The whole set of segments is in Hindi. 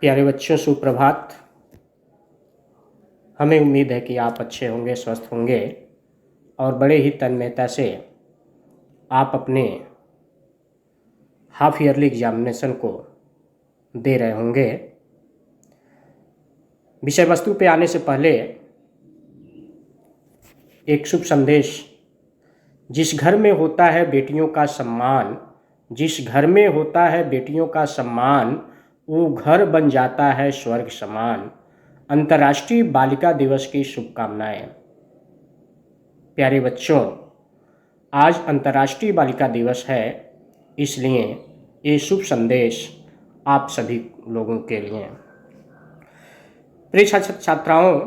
प्यारे बच्चों, सुप्रभात। हमें उम्मीद है कि आप अच्छे होंगे, स्वस्थ होंगे और बड़े ही तन्मयता से आप अपने हाफ ईयरली एग्जामिनेशन को दे रहे होंगे। विषय वस्तु पे आने से पहले एक शुभ संदेश। जिस घर में होता है बेटियों का सम्मान, जिस घर में होता है बेटियों का सम्मान, वो घर बन जाता है स्वर्ग समान। अंतर्राष्ट्रीय बालिका दिवस की शुभकामनाएं। प्यारे बच्चों, आज अंतर्राष्ट्रीय बालिका दिवस है, इसलिए ये शुभ संदेश आप सभी लोगों के लिए। प्रिय छात्राओं,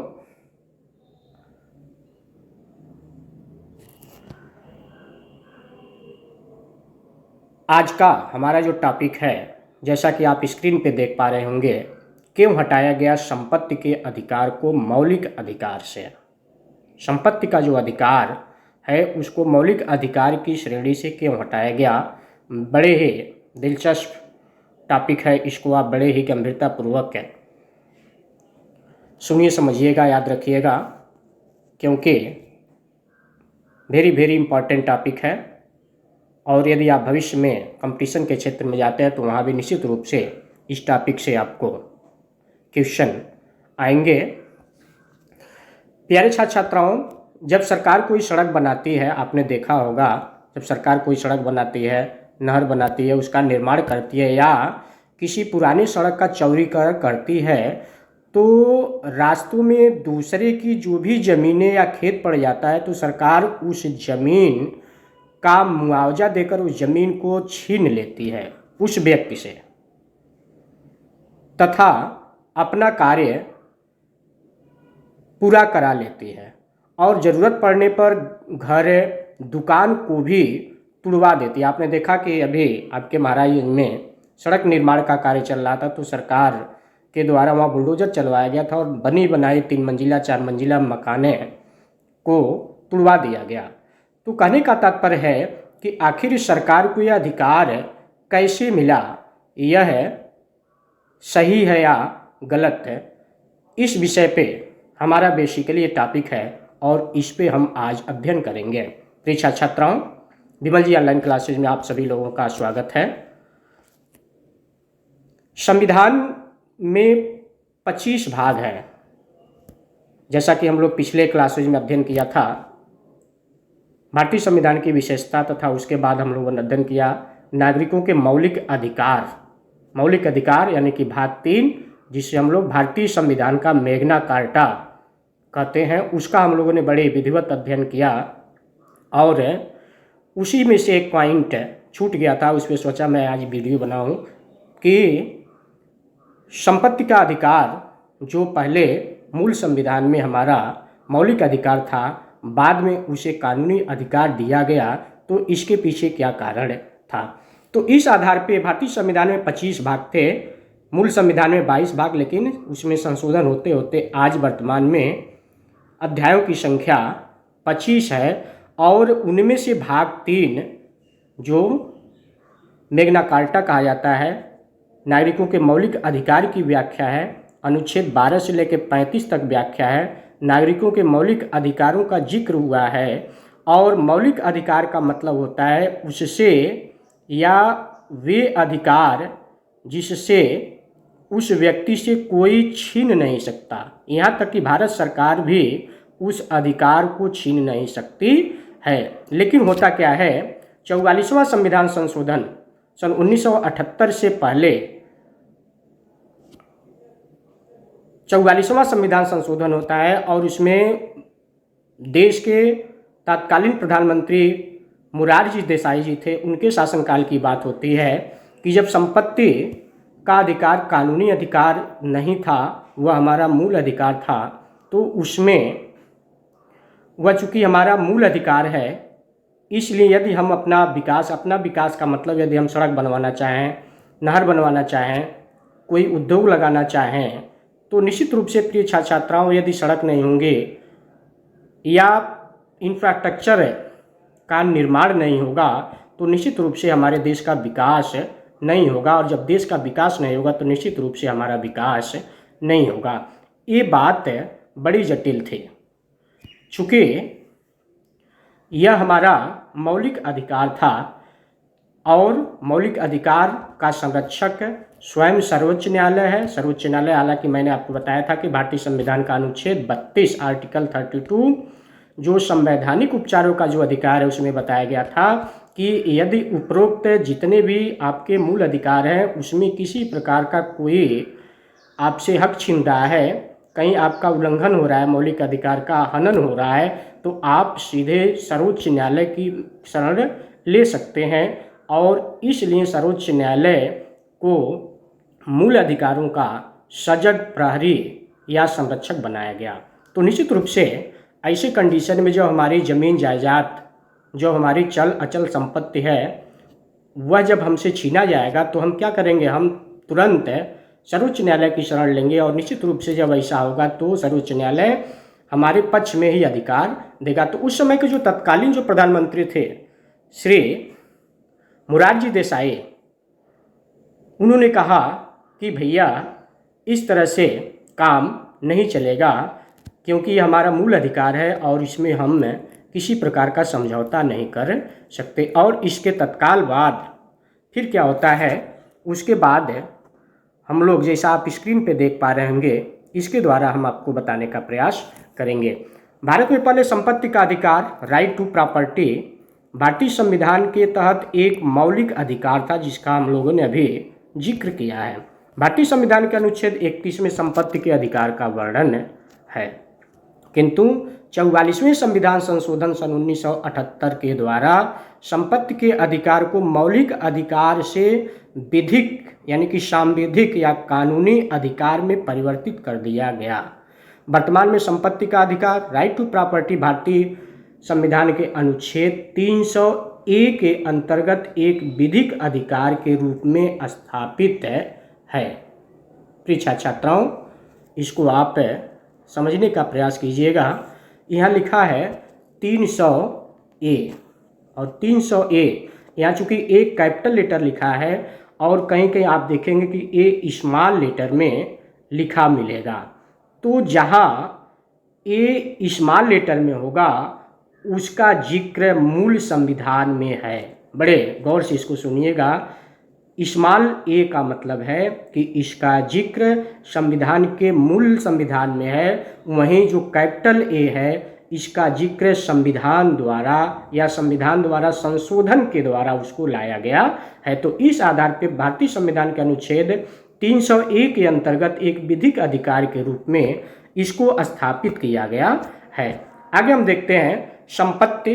आज का हमारा जो टॉपिक है, जैसा कि आप स्क्रीन पे देख पा रहे होंगे, क्यों हटाया गया संपत्ति के अधिकार को मौलिक अधिकार से। संपत्ति का जो अधिकार है उसको मौलिक अधिकार की श्रेणी से क्यों हटाया गया। बड़े ही दिलचस्प टॉपिक है, इसको आप बड़े ही गंभीरतापूर्वक सुनिए, समझिएगा, याद रखिएगा, क्योंकि वेरी इम्पॉर्टेंट टॉपिक है। और यदि आप भविष्य में कंपटीशन के क्षेत्र में जाते हैं तो वहाँ भी निश्चित रूप से इस टॉपिक से आपको क्वेश्चन आएंगे। प्यारे छात्र छात्राओं, जब सरकार कोई सड़क बनाती है, आपने देखा होगा, जब सरकार कोई सड़क बनाती है, नहर बनाती है, उसका निर्माण करती है या किसी पुरानी सड़क का चौड़ीकरण करती है, तो रास्तों में दूसरे की जो भी ज़मीनें या खेत पड़ जाता है तो सरकार उस ज़मीन का मुआवजा देकर उस ज़मीन को छीन लेती है उस व्यक्ति से, तथा अपना कार्य पूरा करा लेती है और ज़रूरत पड़ने पर घर दुकान को भी तुड़वा देती है। आपने देखा कि अभी आपके महाराज में सड़क निर्माण का कार्य चल रहा था तो सरकार के द्वारा वहाँ बुलडोजर चलवाया गया था और बनी बनाई 3 मंजिला 4 मंजिला मकाने को तुड़वा दिया गया। तो कहने का तात्पर्य है कि आखिर सरकार को यह अधिकार कैसे मिला, यह सही है या गलत है, इस विषय पे हमारा बेसिकली ये टॉपिक है और इस पे हम आज अध्ययन करेंगे। प्रिय छात्र छात्राओं, विमल जी ऑनलाइन क्लासेज में आप सभी लोगों का स्वागत है। संविधान में 25 भाग हैं, जैसा कि हम लोग पिछले क्लासेज में अध्ययन किया था। भारतीय संविधान की विशेषता तथा उसके बाद हम लोगों ने अध्ययन किया नागरिकों के मौलिक अधिकार। मौलिक अधिकार यानी कि भाग 3, जिसे हम लोग भारतीय संविधान का मैग्ना कार्टा कहते हैं, उसका हम लोगों ने बड़े विधिवत अध्ययन किया। और उसी में से एक पॉइंट छूट गया था, उस पर सोचा मैं आज वीडियो बनाऊं कि संपत्ति का अधिकार जो पहले मूल संविधान में हमारा मौलिक अधिकार था, बाद में उसे कानूनी अधिकार दिया गया, तो इसके पीछे क्या कारण था। तो इस आधार पे भारतीय संविधान में 25 भाग थे, मूल संविधान में 22 भाग, लेकिन उसमें संशोधन होते होते आज वर्तमान में अध्यायों की संख्या 25 है। और उनमें से भाग 3 जो मैग्ना कार्टा कहा जाता है, नागरिकों के मौलिक अधिकार की व्याख्या है, अनुच्छेद 12 से लेकर 35 तक व्याख्या है। नागरिकों के मौलिक अधिकारों का जिक्र हुआ है और मौलिक अधिकार का मतलब होता है उससे या वे अधिकार जिससे उस व्यक्ति से कोई छीन नहीं सकता, यहाँ तक कि भारत सरकार भी उस अधिकार को छीन नहीं सकती है। लेकिन होता क्या है, 44वां संविधान संशोधन सन 1978 से पहले 44वां संविधान संशोधन होता है और उसमें देश के तत्कालीन प्रधानमंत्री मोरारजी देसाई जी थे, उनके शासनकाल की बात होती है कि जब संपत्ति का अधिकार कानूनी अधिकार नहीं था, वह हमारा मूल अधिकार था, तो उसमें वह चूँकि हमारा मूल अधिकार है, इसलिए यदि हम अपना विकास का मतलब यदि हम सड़क बनवाना चाहें, नहर बनवाना चाहें, कोई उद्योग लगाना चाहें, तो निश्चित रूप से प्रिय छात्र छात्राओं, यदि सड़क नहीं होंगे या इंफ्रास्ट्रक्चर का निर्माण नहीं होगा तो निश्चित रूप से हमारे देश का विकास नहीं होगा, और जब देश का विकास नहीं होगा तो निश्चित रूप से हमारा विकास नहीं होगा। ये बात बड़ी जटिल थी, चूँकि यह हमारा मौलिक अधिकार था और मौलिक अधिकार का संरक्षक स्वयं सर्वोच्च न्यायालय है। सर्वोच्च न्यायालय, हालांकि मैंने आपको बताया था कि भारतीय संविधान का अनुच्छेद 32 आर्टिकल 32 जो संवैधानिक उपचारों का जो अधिकार है उसमें बताया गया था कि यदि उपरोक्त जितने भी आपके मूल अधिकार हैं उसमें किसी प्रकार का कोई आपसे हक छीन रहा है, कहीं आपका उल्लंघन हो रहा है, मौलिक अधिकार का हनन हो रहा है, तो आप सीधे सर्वोच्च न्यायालय की शरण ले सकते हैं। और इसलिए सर्वोच्च न्यायालय को मूल अधिकारों का सजग प्रहरी या संरक्षक बनाया गया। तो निश्चित रूप से ऐसे कंडीशन में जो हमारी ज़मीन जायदाद, जो हमारी चल अचल संपत्ति है, वह जब हमसे छीना जाएगा तो हम क्या करेंगे, हम तुरंत सर्वोच्च न्यायालय की शरण लेंगे। और निश्चित रूप से जब ऐसा होगा तो सर्वोच्च न्यायालय हमारे पक्ष में ही अधिकार देगा। तो उस समय के जो तत्कालीन जो प्रधानमंत्री थे श्री मोरारजी देसाई, उन्होंने कहा कि भैया इस तरह से काम नहीं चलेगा, क्योंकि ये हमारा मूल अधिकार है और इसमें हम किसी प्रकार का समझौता नहीं कर सकते। और इसके तत्काल बाद फिर क्या होता है, उसके बाद हम लोग जैसा आप स्क्रीन पे देख पा रहे होंगे, इसके द्वारा हम आपको बताने का प्रयास करेंगे। भारत में पहले संपत्ति का अधिकार, राइट टू प्रॉपर्टी, भारतीय संविधान के तहत एक मौलिक अधिकार था जिसका हम लोगों ने अभी जिक्र किया है। भारतीय संविधान के अनुच्छेद 31 में संपत्ति के अधिकार का वर्णन है, किंतु 44वें संविधान संशोधन सन 1978 के द्वारा संपत्ति के अधिकार को मौलिक अधिकार से विधिक यानी कि सांविधिक या कानूनी अधिकार में परिवर्तित कर दिया गया। वर्तमान में संपत्ति का अधिकार, राइट टू प्रॉपर्टी, भारतीय संविधान के अनुच्छेद 300A के अंतर्गत एक विधिक अधिकार के रूप में स्थापित है। प्रिय छात्राओं, इसको आप समझने का प्रयास कीजिएगा। यहाँ लिखा है 300A, और 300A यहाँ चूँकि एक कैपिटल लेटर लिखा है और कहीं कहीं आप देखेंगे कि ए स्मॉल लेटर में लिखा मिलेगा। तो जहाँ ए स्मॉल लेटर में होगा उसका जिक्र मूल संविधान में है। बड़े गौर से इसको सुनिएगा। स्मॉल ए का मतलब है कि इसका जिक्र संविधान के मूल संविधान में है, वहीं जो कैपिटल ए है इसका जिक्र संविधान द्वारा या संविधान द्वारा संशोधन के द्वारा उसको लाया गया है। तो इस आधार पर भारतीय संविधान के अनुच्छेद 300A के अंतर्गत एक विधिक अधिकार के रूप में इसको स्थापित किया गया है। आगे हम देखते हैं संपत्ति,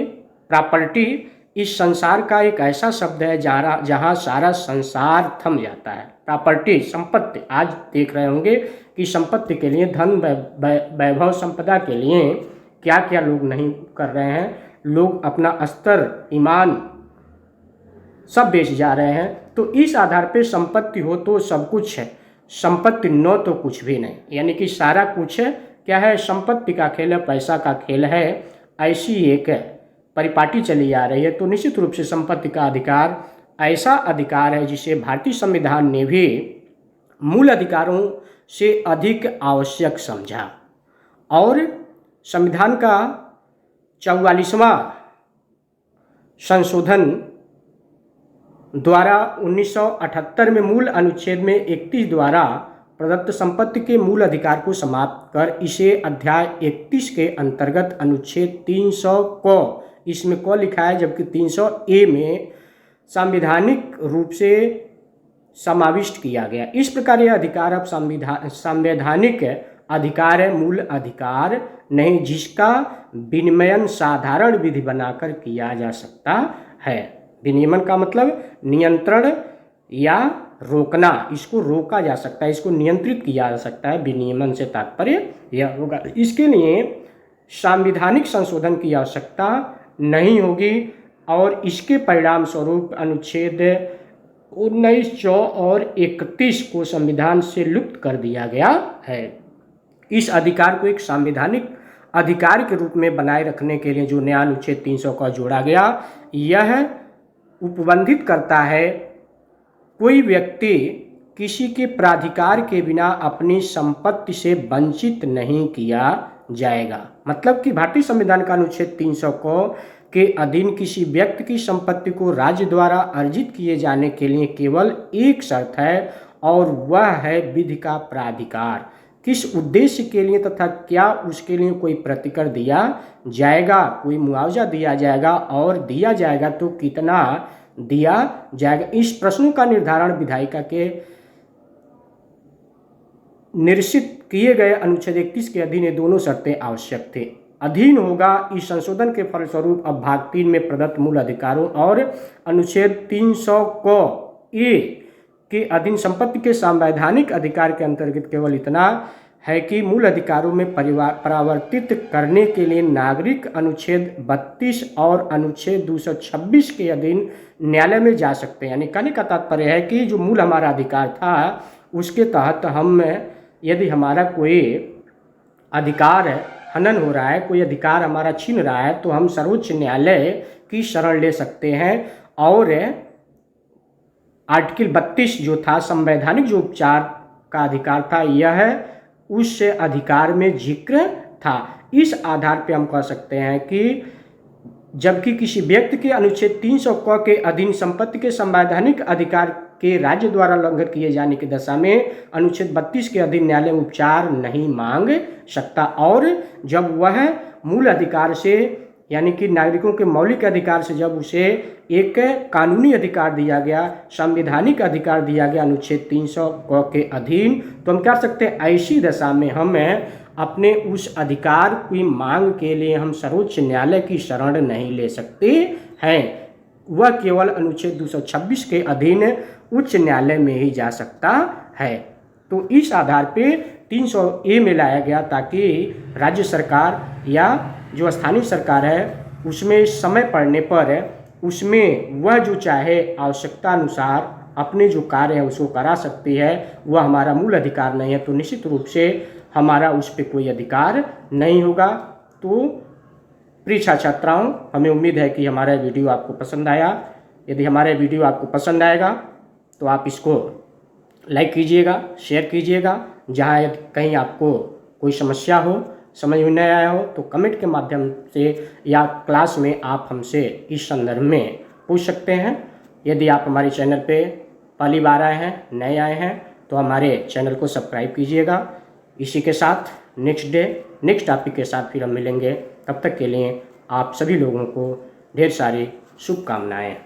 प्रॉपर्टी इस संसार का एक ऐसा शब्द है जहाँ सारा संसार थम जाता है। प्रॉपर्टी, संपत्ति, आज देख रहे होंगे कि संपत्ति के लिए, धन वैभव संपदा के लिए क्या क्या लोग नहीं कर रहे हैं। लोग अपना स्तर, ईमान सब बेच जा रहे हैं। तो इस आधार पे संपत्ति हो तो सब कुछ है, संपत्ति न तो कुछ भी नहीं, यानी कि सारा कुछ है। क्या है, संपत्ति का खेल है, पैसा का खेल है, ऐसी एक परिपाटी चली आ रही है। तो निश्चित रूप से संपत्ति का अधिकार ऐसा अधिकार है जिसे भारतीय संविधान ने भी मूल अधिकारों से अधिक आवश्यक समझा। और संविधान का 44वां संशोधन द्वारा 1978 में मूल अनुच्छेद में 31 द्वारा प्रदत्त संपत्ति के मूल अधिकार को समाप्त कर इसे अध्याय 31 के अंतर्गत अनुच्छेद 300 को, इसमें को लिखा है जबकि 300A में संवैधानिक रूप से समाविष्ट किया गया। इस प्रकार यह अधिकार अब संवैधानिक अधिकार है, मूल अधिकार नहीं, जिसका विनियमन साधारण विधि बनाकर किया जा सकता है। विनियमन का मतलब नियंत्रण या रोकना, इसको रोका जा सकता है, इसको नियंत्रित किया जा सकता है। विनियमन से तात्पर्य यह होगा। इसके लिए संवैधानिक संशोधन की आवश्यकता नहीं होगी और इसके परिणाम स्वरूप अनुच्छेद 19, 4 और 31 को संविधान से लुप्त कर दिया गया है। इस अधिकार को एक संवैधानिक अधिकार के रूप में बनाए रखने के लिए जो नया अनुच्छेद 300 का जोड़ा गया, यह उपबंधित करता है कोई व्यक्ति किसी के प्राधिकार के बिना अपनी संपत्ति से वंचित नहीं किया जाएगा। मतलब कि भारतीय संविधान का अनुच्छेद 300 के अधीन किसी व्यक्ति की संपत्ति को राज्य द्वारा अर्जित किए जाने के लिए केवल एक शर्त है और वह है विधि का प्राधिकार। किस उद्देश्य के लिए तथा क्या उसके लिए कोई प्रतिकर दिया जाएगा, कोई मुआवजा दिया जाएगा और दिया जाएगा तो कितना दिया जाएगा। इस प्रश्नों का निर्धारण विधायिका के निश्चित किए गए अनुच्छेद 31 के अधीन ये दोनों शर्तें आवश्यक थे। अधीन होगा इस संशोधन के फलस्वरूप अब भाग 3 में प्रदत्त मूल अधिकारों और अनुच्छेद 300 को ए के अधीन संपत्ति के संवैधानिक अधिकार के अंतर्गत केवल इतना है कि मूल अधिकारों में परावर्तित करने के लिए नागरिक अनुच्छेद 32 और अनुच्छेद 226 के अधीन न्यायालय में जा सकते हैं। यानी कहने का तात्पर्य है कि जो मूल हमारा अधिकार था उसके तहत हम यदि हमारा कोई अधिकार हनन हो रहा है, कोई अधिकार हमारा छीन रहा है, तो हम सर्वोच्च न्यायालय की शरण ले सकते हैं। और आर्टिकल 32 जो था संवैधानिक जो उपचार का अधिकार था, यह उस अधिकार में जिक्र था। इस आधार पे हम कह सकते हैं कि जबकि किसी व्यक्ति के अनुच्छेद 300 के अधीन संपत्ति के संवैधानिक अधिकार के राज्य द्वारा उल्लंघन किए जाने की दशा में अनुच्छेद 32 के अधीन न्यायालय उपचार नहीं मांग सकता, और जब वह मूल अधिकार से यानी कि नागरिकों के मौलिक अधिकार से जब उसे एक कानूनी अधिकार दिया गया, संवैधानिक अधिकार दिया गया अनुच्छेद 300 के अधीन, तो हम कह सकते हैं ऐसी दशा में हम अपने उस अधिकार की मांग के लिए हम सर्वोच्च न्यायालय की शरण नहीं ले सकते हैं। वह केवल अनुच्छेद 226 के अधीन उच्च न्यायालय में ही जा सकता है। तो इस आधार पे 300A में लाया गया ताकि राज्य सरकार या जो स्थानीय सरकार है उसमें समय पड़ने पर उसमें वह जो चाहे आवश्यकता अनुसार अपने जो कार्य है उसको करा सकती है। वह हमारा मूल अधिकार नहीं है, तो निश्चित रूप से हमारा उस पर कोई अधिकार नहीं होगा। तो प्रिय छात्र छात्राओं, हमें उम्मीद है कि हमारा वीडियो आपको पसंद आया। यदि हमारा वीडियो आपको पसंद आएगा तो आप इसको लाइक कीजिएगा, शेयर कीजिएगा। जहाँ कहीं आपको कोई समस्या हो, समझ में नहीं आया हो, तो कमेंट के माध्यम से या क्लास में आप हमसे इस संदर्भ में पूछ सकते हैं। यदि आप हमारे चैनल पे पहली बार आए हैं, नए आए हैं, तो हमारे चैनल को सब्सक्राइब कीजिएगा। इसी के साथ नेक्स्ट टॉपिक के साथ फिर हम मिलेंगे। तब तक के लिए आप सभी लोगों को ढेर सारी शुभकामनाएं।